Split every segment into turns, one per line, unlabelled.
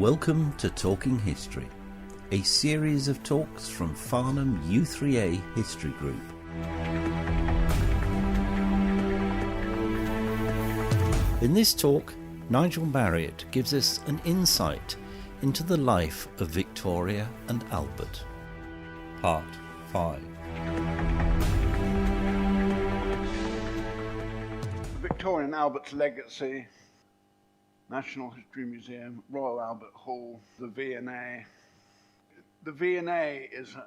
Welcome to Talking History, a series of talks from Farnham U3A History Group. In this talk, Nigel Mariott gives us an insight into the life of Victoria and Albert. Part 5.
Victoria and Albert's legacy, National History Museum, Royal Albert Hall, the V&A. The V&A is an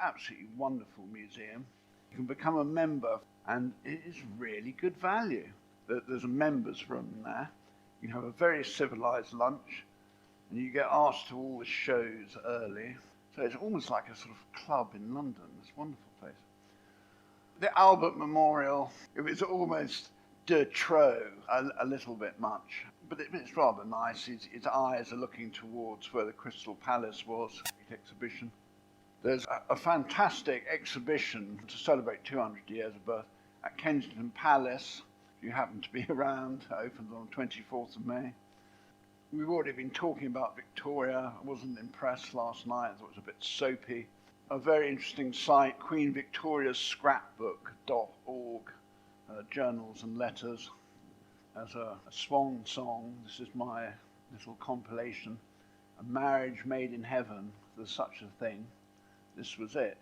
absolutely wonderful museum. You can become a member and it is really good value. There's a members room there. You can have a very civilised lunch and you get asked to all the shows early. So it's almost like a sort of club in London. It's a wonderful place. The Albert Memorial, it was almost de trop, a little bit much. But it's rather nice. His eyes are looking towards where the Crystal Palace was, the exhibition. There's a fantastic exhibition to celebrate 200 years of birth at Kensington Palace. If you happen to be around, it opens on the 24th of May. We've already been talking about Victoria. I wasn't impressed last night. I thought it was a bit soapy. A very interesting site, Queen Victoria's Scrapbook.org, journals and letters. As a swan song, this is my little compilation, A Marriage Made in Heaven, there's such a thing. This was it.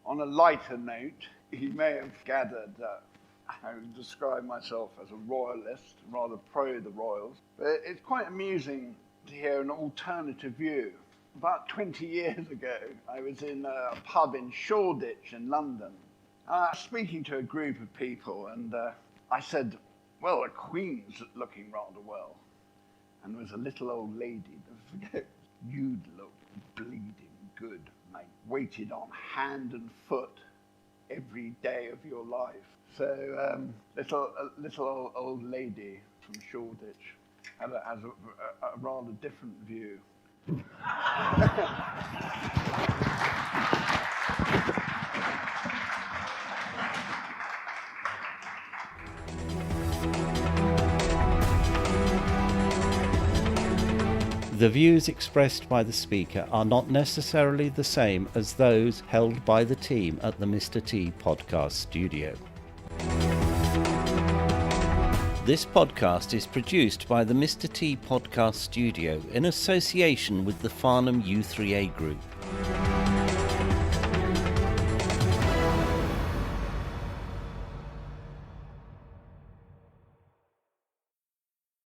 On a lighter note, you may have gathered that I would describe myself as a royalist, rather pro the royals. But it's quite amusing to hear an alternative view. About 20 years ago, I was in a pub in Shoreditch in London. Speaking to a group of people, and I said, well, the Queen's looking rather well. And there was a little old lady, don't forget, you'd look bleeding good, mate. Waited on hand and foot every day of your life. So, little old lady from Shoreditch has a rather different view.
The views expressed by the speaker are not necessarily the same as those held by the team at the Mr. T podcast studio. This podcast is produced by the Mr. T podcast studio in association with the Farnham U3A Group.